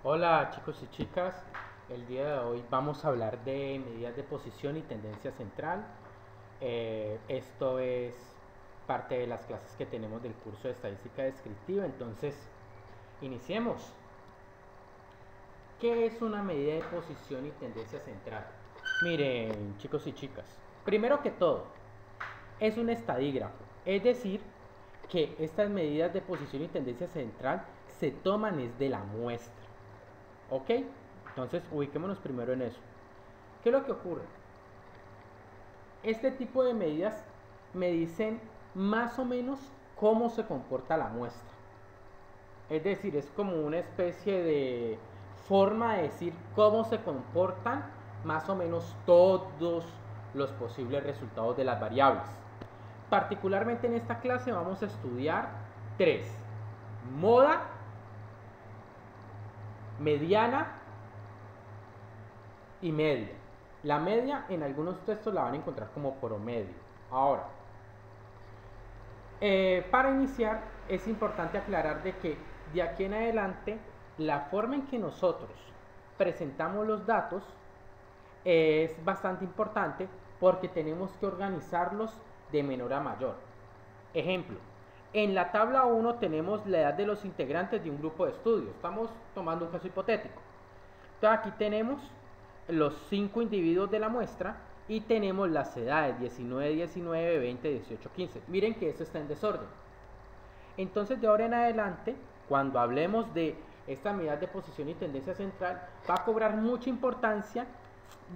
Hola chicos y chicas, el día de hoy vamos a hablar de medidas de posición y tendencia central. Esto es parte de las clases que tenemos del curso de estadística descriptiva, entonces iniciemos. ¿Qué es una medida de posición y tendencia central? Miren chicos y chicas, primero que todo, es un estadígrafo, es decir, que estas medidas de posición y tendencia central se toman es de la muestra. ¿Ok? Entonces ubiquémonos primero en eso. ¿Qué es lo que ocurre? Este tipo de medidas me dicen más o menos cómo se comporta la muestra. Es decir, es como una especie de forma de decir cómo se comportan más o menos todos los posibles resultados de las variables. Particularmente en esta clase vamos a estudiar tres: moda, mediana y media. La media en algunos textos la van a encontrar como promedio. Ahora, para iniciar es importante aclarar de que de aquí en adelante la forma en que nosotros presentamos los datos es bastante importante porque tenemos que organizarlos de menor a mayor. Ejemplo, en la tabla 1 tenemos la edad de los integrantes de un grupo de estudio. Estamos tomando un caso hipotético. Entonces aquí tenemos los 5 individuos de la muestra y tenemos las edades 19, 19, 20, 18, 15. Miren que esto está en desorden. Entonces de ahora en adelante, cuando hablemos de esta medida de posición y tendencia central, va a cobrar mucha importancia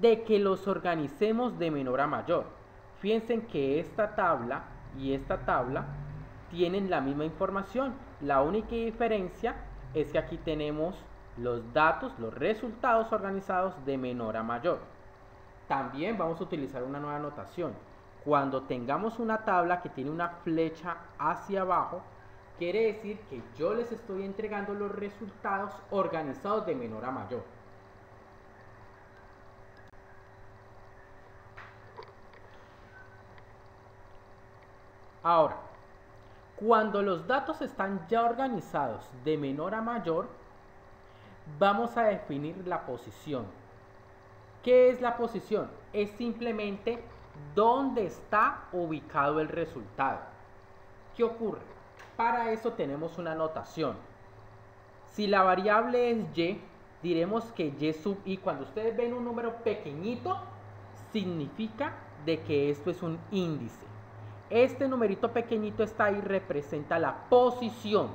de que los organicemos de menor a mayor. Fíjense que esta tabla y esta tabla tienen la misma información. La única diferencia es que aquí tenemos los datos, los resultados organizados de menor a mayor. También vamos a utilizar una nueva notación. Cuando tengamos una tabla que tiene una flecha hacia abajo, quiere decir que yo les estoy entregando los resultados organizados de menor a mayor. Ahora, cuando los datos están ya organizados de menor a mayor, vamos a definir la posición. ¿Qué es la posición? Es simplemente dónde está ubicado el resultado. ¿Qué ocurre? Para eso tenemos una notación. Si la variable es y, diremos que y sub i, cuando ustedes ven un número pequeñito, significa de que esto es un índice. Este numerito pequeñito está ahí, representa la posición.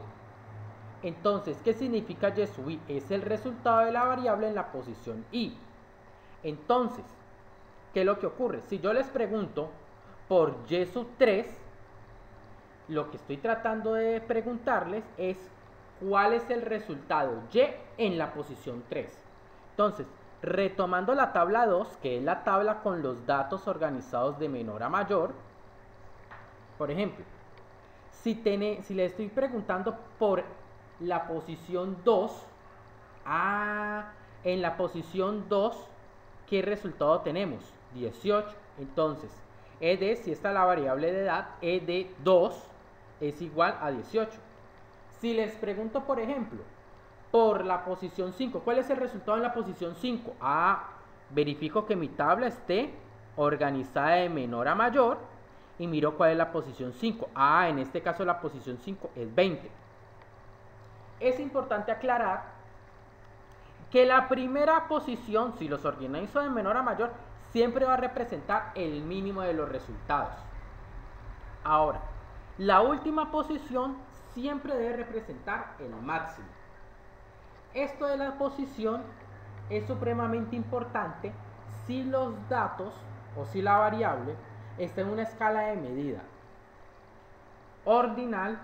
Entonces, ¿qué significa y sub i? Es el resultado de la variable en la posición i. Entonces, ¿qué es lo que ocurre? Si yo les pregunto por y sub 3, lo que estoy tratando de preguntarles es cuál es el resultado y en la posición 3. Entonces, retomando la tabla 2, que es la tabla con los datos organizados de menor a mayor, por ejemplo, si le estoy preguntando por la posición 2, en la posición 2, ¿qué resultado tenemos? 18. Entonces, ed, si esta es la variable de edad, ed2 es igual a 18. Si les pregunto, por ejemplo, por la posición 5, ¿cuál es el resultado en la posición 5? Verifico que mi tabla esté organizada de menor a mayor y miro cuál es la posición 5. En este caso la posición 5 es 20. Es importante aclarar que la primera posición, si los organizo de menor a mayor, siempre va a representar el mínimo de los resultados. Ahora, la última posición siempre debe representar el máximo. Esto de la posición es supremamente importante si los datos o si la variable está en una escala de medida ordinal,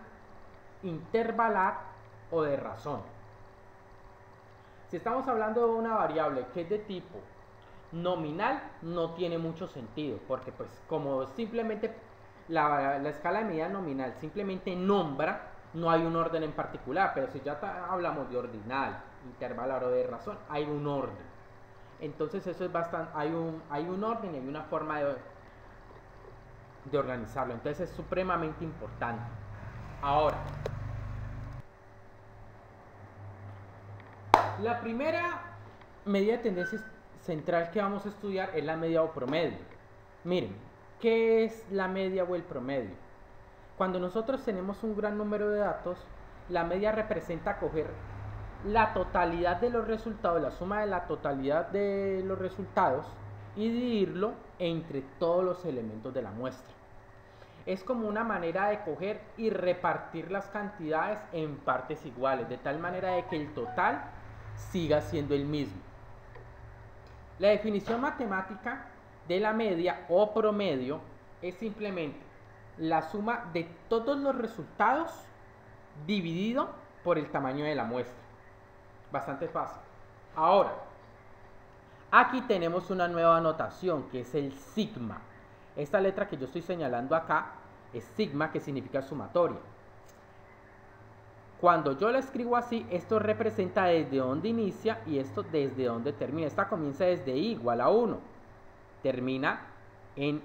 intervalar o de razón. Si estamos hablando de una variable que es de tipo nominal, no tiene mucho sentido, porque pues como simplemente la escala de medida nominal simplemente nombra, no hay un orden en particular. Pero si ya hablamos de ordinal, intervalar o de razón, hay un orden. Entonces eso es bastante, hay un orden y hay una forma de organizarlo. Entonces es supremamente importante. Ahora, La primera medida de tendencia central que vamos a estudiar es la media o promedio. Miren, ¿qué es la media o el promedio? Cuando nosotros tenemos un gran número de datos, la media representa coger la totalidad de los resultados, la suma de la totalidad de los resultados y dividirlo entre todos los elementos de la muestra. Es como una manera de coger y repartir las cantidades en partes iguales, de tal manera de que el total siga siendo el mismo. La definición matemática de la media o promedio es simplemente la suma de todos los resultados dividido por el tamaño de la muestra. Bastante fácil. Ahora, aquí tenemos una nueva notación que es el sigma. Esta letra que yo estoy señalando acá es sigma, que significa sumatoria. Cuando yo la escribo así, esto representa desde dónde inicia y esto desde dónde termina. Esta comienza desde i igual a 1. Termina en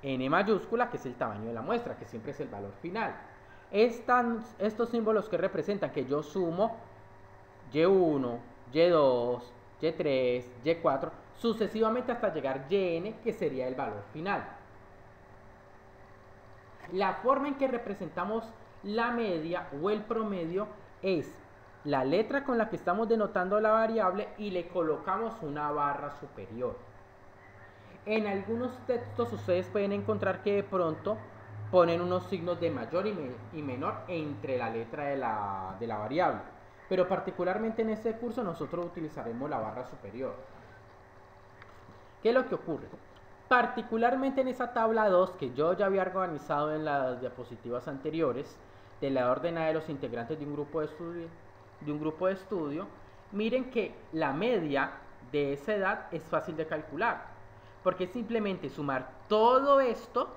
n mayúscula, que es el tamaño de la muestra, que siempre es el valor final. Estos símbolos que representan que yo sumo y1, y2, y3, y4, sucesivamente hasta llegar yn, que sería el valor final. La forma en que representamos la media o el promedio es la letra con la que estamos denotando la variable y le colocamos una barra superior. En algunos textos ustedes pueden encontrar que de pronto ponen unos signos de mayor y menor entre la letra de la variable, pero particularmente en este curso nosotros utilizaremos la barra superior. ¿Qué es lo que ocurre? Particularmente en esa tabla 2 que yo ya había organizado en las diapositivas anteriores, de la ordenada de los integrantes de un grupo de estudio, miren que la media de esa edad es fácil de calcular, porque es simplemente sumar todo esto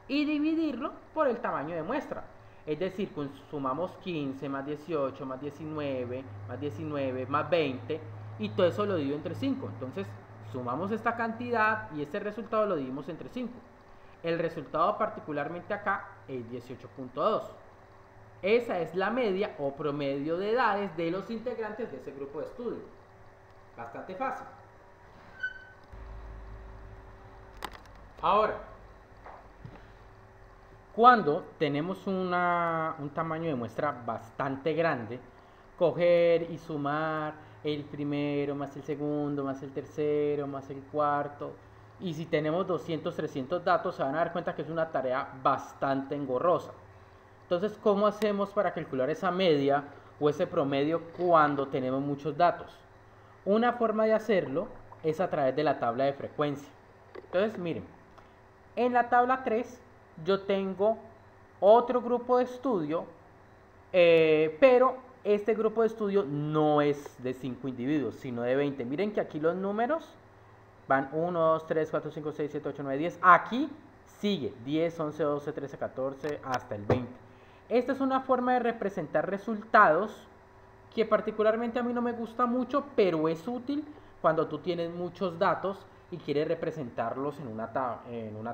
y dividirlo por el tamaño de muestra. Es decir, sumamos 15 más 18 más 19 más 19 más 20 y todo eso lo divido entre 5. Entonces sumamos esta cantidad y este resultado lo dividimos entre 5. El resultado particularmente acá es 18.2. Esa es la media o promedio de edades de los integrantes de ese grupo de estudio. Bastante fácil. Ahora, cuando tenemos un tamaño de muestra bastante grande, coger y sumar el primero más el segundo más el tercero más el cuarto, y si tenemos 200, 300 datos, se van a dar cuenta que es una tarea bastante engorrosa. Entonces, ¿cómo hacemos para calcular esa media o ese promedio cuando tenemos muchos datos? Una forma de hacerlo es a través de la tabla de frecuencia. Entonces, miren, en la tabla 3 yo tengo otro grupo de estudio, pero este grupo de estudio no es de 5 individuos, sino de 20. Miren que aquí los números van 1, 2, 3, 4, 5, 6, 7, 8, 9, 10. Aquí sigue 10, 11, 12, 13, 14, hasta el 20. Esta es una forma de representar resultados que particularmente a mí no me gusta mucho, pero es útil cuando tú tienes muchos datos y quieres representarlos en una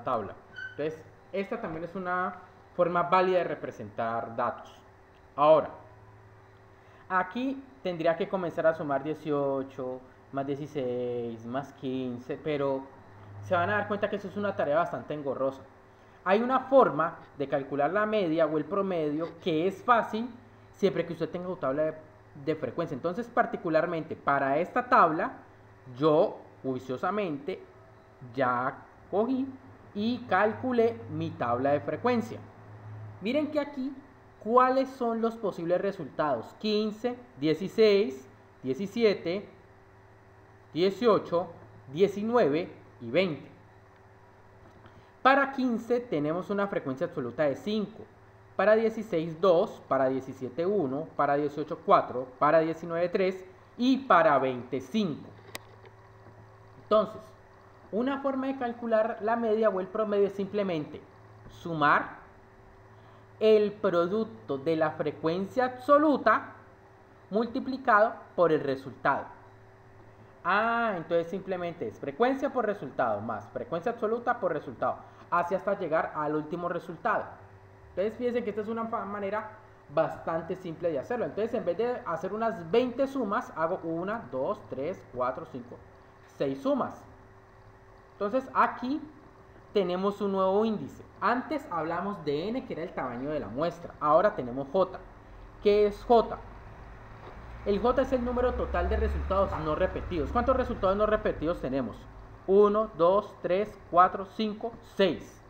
tabla. Entonces, esta también es una forma válida de representar datos. Ahora, aquí tendría que comenzar a sumar 18, más 16, más 15, pero se van a dar cuenta que eso es una tarea bastante engorrosa. Hay una forma de calcular la media o el promedio que es fácil siempre que usted tenga su tabla de frecuencia. Entonces, particularmente para esta tabla, yo juiciosamente ya cogí y calculé mi tabla de frecuencia. Miren que aquí, ¿cuáles son los posibles resultados? 15, 16, 17, 18, 19 y 20. Para 15 tenemos una frecuencia absoluta de 5, para 16 2, para 17 1, para 18 4, para 19 3 y para 20 5. Entonces, una forma de calcular la media o el promedio es simplemente sumar el producto de la frecuencia absoluta multiplicado por el resultado. Entonces simplemente es frecuencia por resultado más frecuencia absoluta por resultado, así hasta llegar al último resultado. Entonces fíjense que esta es una manera bastante simple de hacerlo. Entonces, en vez de hacer unas 20 sumas, hago 1, 2, 3, 4, 5, 6 sumas. Entonces, aquí tenemos un nuevo índice. Antes hablamos de n, que era el tamaño de la muestra. Ahora tenemos j. ¿Qué es j? El j es el número total de resultados no repetidos. ¿Cuántos resultados no repetidos tenemos? 1, 2, 3, 4, 5, 6.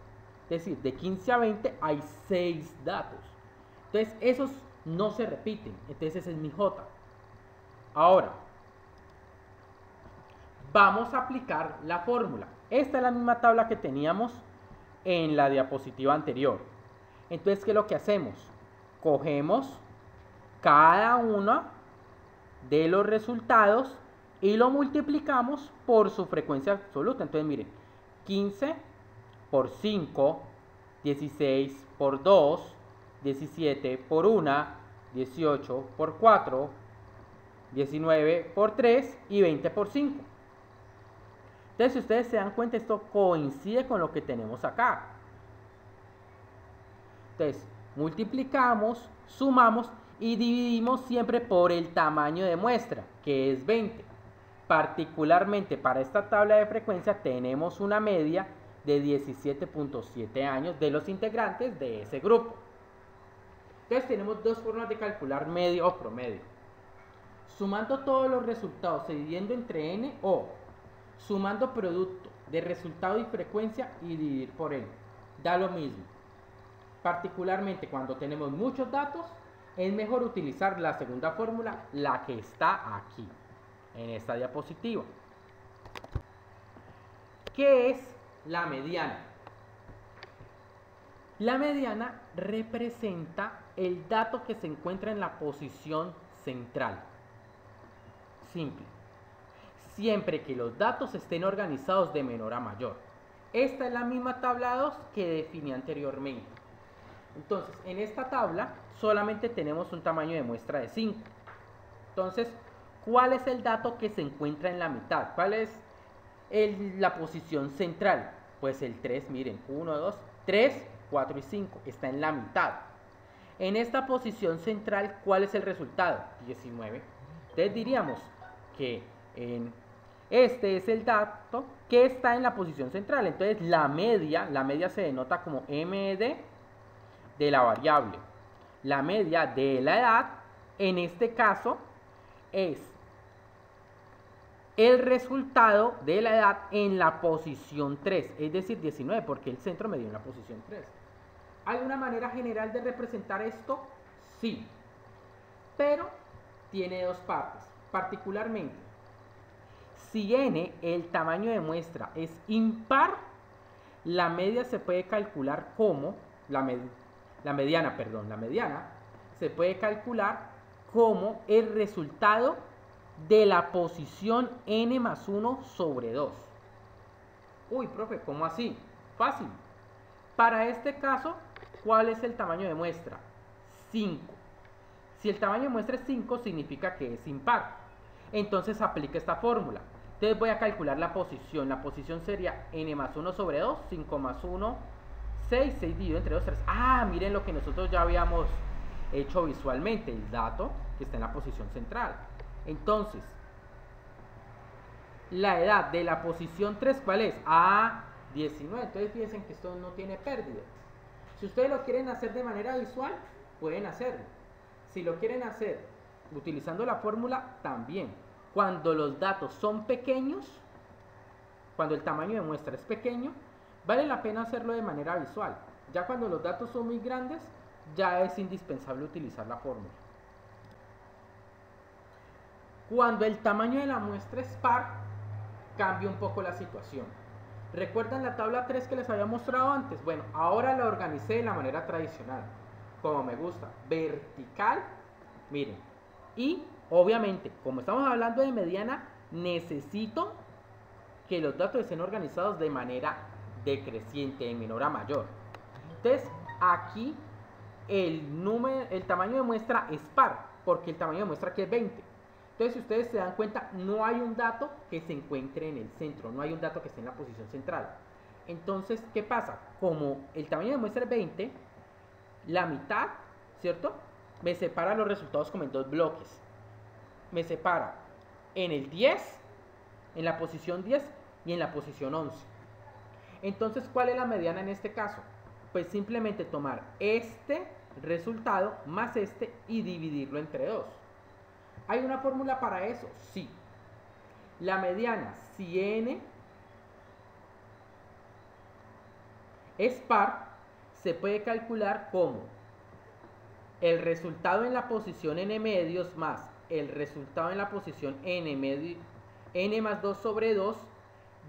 Es decir, de 15 a 20 hay 6 datos. Entonces, esos no se repiten. Entonces, ese es mi j. Ahora, vamos a aplicar la fórmula. Esta es la misma tabla que teníamos en la diapositiva anterior. Entonces, ¿qué es lo que hacemos? Cogemos cada uno de los resultados y lo multiplicamos por su frecuencia absoluta. Entonces, miren, 15 por 5, 16 por 2, 17 por 1, 18 por 4, 19 por 3 y 20 por 5. Entonces, si ustedes se dan cuenta, esto coincide con lo que tenemos acá. Entonces, multiplicamos, sumamos y dividimos siempre por el tamaño de muestra, que es 20. Particularmente para esta tabla de frecuencia tenemos una media de 17.7 años de los integrantes de ese grupo. Entonces tenemos dos formas de calcular medio o promedio. Sumando todos los resultados y dividiendo entre n, o sumando producto de resultado y frecuencia y dividir por n. Da lo mismo. Particularmente cuando tenemos muchos datos, es mejor utilizar la segunda fórmula, la que está aquí, en esta diapositiva. ¿Qué es la mediana? La mediana representa el dato que se encuentra en la posición central. Simple. Siempre que los datos estén organizados de menor a mayor. Esta es la misma tabla 2 que definí anteriormente. Entonces, en esta tabla solamente tenemos un tamaño de muestra de 5. Entonces, ¿cuál es el dato que se encuentra en la mitad? ¿Cuál es la posición central? Pues el 3, miren, 1, 2, 3, 4 y 5, está en la mitad. En esta posición central, ¿cuál es el resultado? 19. Entonces diríamos que este es el dato que está en la posición central. Entonces la media se denota como MD de la variable. La media de la edad, en este caso, es el resultado de la edad en la posición 3, es decir, 19, porque el centro me dio en la posición 3. ¿Hay una manera general de representar esto? Sí, pero tiene dos partes. Particularmente, si n, el tamaño de muestra, es impar, la media se puede calcular como, la mediana se puede calcular como el resultado de la posición n más 1 sobre 2. Uy, profe, ¿cómo así? Fácil. Para este caso, ¿cuál es el tamaño de muestra? 5. Si el tamaño de muestra es 5, significa que es impar. Entonces aplica esta fórmula. Entonces voy a calcular la posición. La posición sería n más 1 sobre 2, 5 más 1, 6, 6 dividido entre 2, 3. Ah, miren lo que nosotros ya habíamos hecho visualmente, el dato que está en la posición central. Entonces, la edad de la posición 3, ¿cuál es? Ah, 19. Entonces fíjense que esto no tiene pérdida. Si ustedes lo quieren hacer de manera visual, pueden hacerlo. Si lo quieren hacer utilizando la fórmula, también. Cuando los datos son pequeños, cuando el tamaño de muestra es pequeño, vale la pena hacerlo de manera visual. Ya cuando los datos son muy grandes, ya es indispensable utilizar la fórmula. Cuando el tamaño de la muestra es par, cambia un poco la situación. ¿Recuerdan la tabla 3 que les había mostrado antes? Bueno, ahora la organicé de la manera tradicional, como me gusta, vertical, miren. Y obviamente, como estamos hablando de mediana, necesito que los datos estén organizados de manera decreciente, de menor a mayor. Entonces, aquí el tamaño de muestra es par, porque el tamaño de muestra aquí es 20. Entonces, si ustedes se dan cuenta, no hay un dato que se encuentre en el centro, no hay un dato que esté en la posición central. Entonces, ¿qué pasa? Como el tamaño de muestra es 20, la mitad, ¿cierto? me separa los resultados como en dos bloques. Me separa en el 10, en la posición 10 y en la posición 11. Entonces, ¿cuál es la mediana en este caso? Pues simplemente tomar este resultado más este y dividirlo entre 2. ¿Hay una fórmula para eso? Sí. La mediana, si n es par, se puede calcular como el resultado en la posición n medios más el resultado en la posición n más 2 sobre 2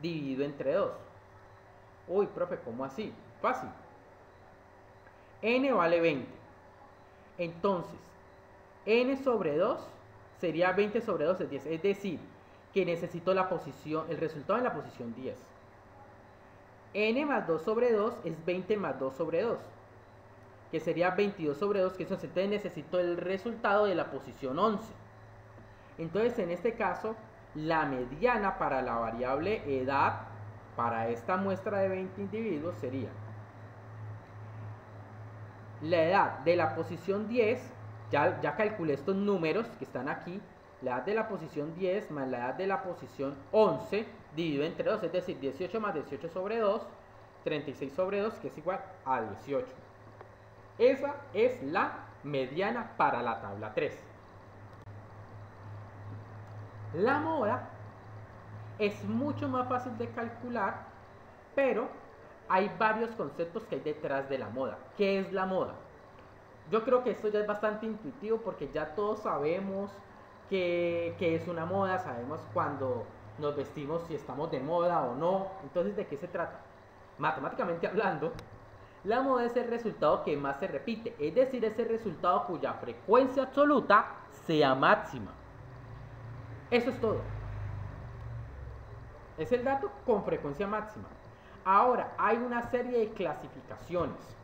dividido entre 2. Uy, profe, ¿cómo así? Fácil. N vale 20. Entonces, n sobre 2 sería 20 sobre 2 es 10. Es decir, que necesito el resultado en la posición 10. N más 2 sobre 2 es 20 más 2 sobre 2, que sería 22 sobre 2, que eso, entonces necesito el resultado de la posición 11. Entonces, en este caso, la mediana para la variable edad, para esta muestra de 20 individuos, sería la edad de la posición 10, ya calculé estos números que están aquí, la edad de la posición 10 más la edad de la posición 11, dividido entre 2, es decir, 18 más 18 sobre 2, 36 sobre 2, que es igual a 18. Esa es la mediana para la tabla 3. La moda es mucho más fácil de calcular, pero hay varios conceptos que hay detrás de la moda. ¿Qué es la moda? Yo creo que esto ya es bastante intuitivo porque ya todos sabemos qué es una moda, sabemos cuando nos vestimos si estamos de moda o no. Entonces, ¿de qué se trata? Matemáticamente hablando, la moda es el resultado que más se repite, es decir, es el resultado cuya frecuencia absoluta sea máxima. Eso es todo. Es el dato con frecuencia máxima. Ahora, hay una serie de clasificaciones.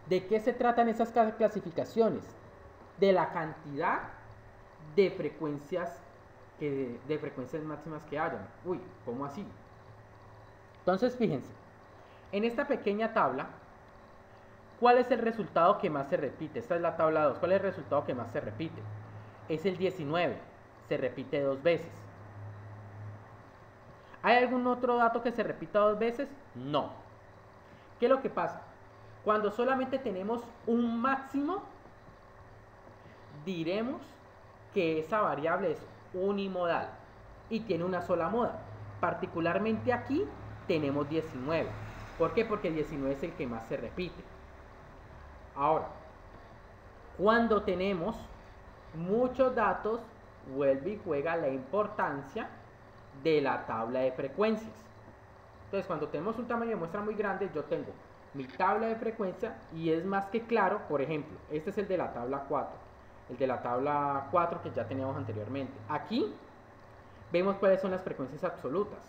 ¿De qué se tratan esas clasificaciones? De la cantidad de frecuencias máximas que hayan. Uy, ¿cómo así? Entonces, fíjense, en esta pequeña tabla, ¿cuál es el resultado que más se repite? Esta es la tabla 2. ¿Cuál es el resultado que más se repite? Es el 19. Se repite 2 veces. ¿Hay algún otro dato que se repita 2 veces? No. ¿Qué es lo que pasa? Cuando solamente tenemos un máximo, diremos que esa variable es unimodal y tiene una sola moda. Particularmente aquí tenemos 19. ¿Por qué? Porque 19 es el que más se repite. Ahora, cuando tenemos muchos datos, vuelve y juega la importancia de la tabla de frecuencias. Entonces, cuando tenemos un tamaño de muestra muy grande, yo tengo mi tabla de frecuencia y es más que claro. Por ejemplo, este es el de la tabla 4, el de la tabla 4 que ya teníamos anteriormente. Aquí vemos cuáles son las frecuencias absolutas,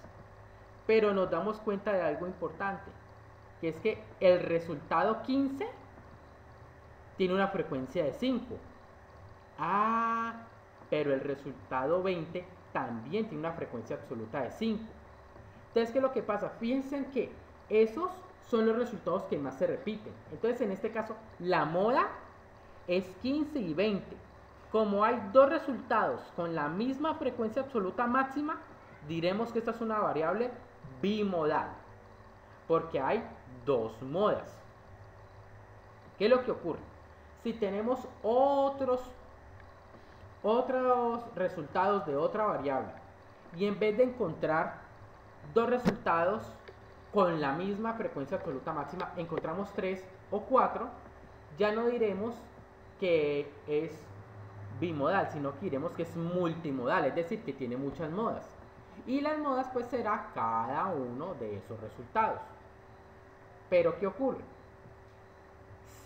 pero nos damos cuenta de algo importante, que es que el resultado 15 tiene una frecuencia de 5. Pero el resultado 20 también tiene una frecuencia absoluta de 5. Entonces, ¿qué es lo que pasa? Fíjense que esos son los resultados que más se repiten. Entonces, en este caso, la moda es 15 y 20. Como hay dos resultados con la misma frecuencia absoluta máxima, diremos que esta es una variable bimodal, porque hay dos modas. ¿Qué es lo que ocurre? Si tenemos otros resultados de otra variable y en vez de encontrar dos resultados con la misma frecuencia absoluta máxima, encontramos 3 o 4, ya no diremos que es bimodal, sino que diremos que es multimodal, es decir, que tiene muchas modas. Y las modas pues será cada uno de esos resultados. Pero ¿qué ocurre?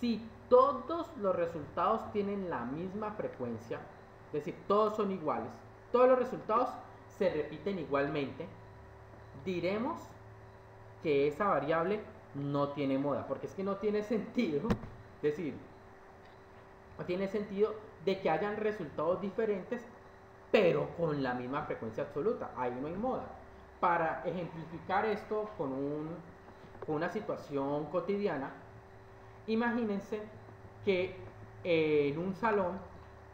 Si todos los resultados tienen la misma frecuencia, es decir, todos son iguales, todos los resultados se repiten igualmente, diremos que esa variable no tiene moda, porque es que no tiene sentido, es decir, no tiene sentido de que hayan resultados diferentes, pero con la misma frecuencia absoluta. Ahí no hay moda. Para ejemplificar esto con una situación cotidiana, imagínense que en un salón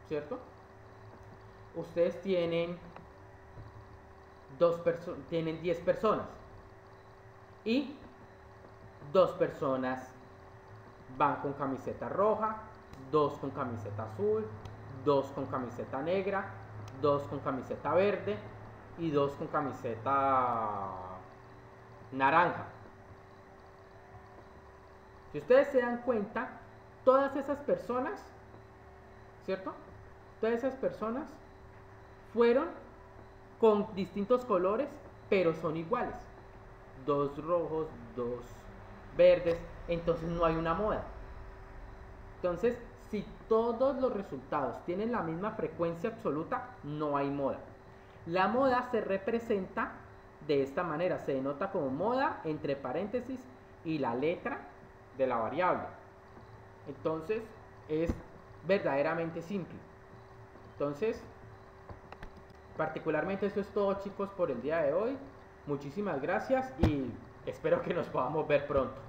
¿cierto? Ustedes tienen tienen 10 personas y 2 personas van con camiseta roja, 2 con camiseta azul, 2 con camiseta negra, 2 con camiseta verde y 2 con camiseta naranja. Si ustedes se dan cuenta, todas esas personas, ¿cierto? Todas esas personas fueron con distintos colores, pero son iguales. 2 rojos, 2 verdes, entonces no hay una moda. Entonces, si todos los resultados tienen la misma frecuencia absoluta, no hay moda. La moda se representa de esta manera, se denota como moda entre paréntesis y la letra de la variable. Entonces, es verdaderamente simple. Entonces, particularmente eso es todo, chicos, por el día de hoy. Muchísimas gracias y espero que nos podamos ver pronto.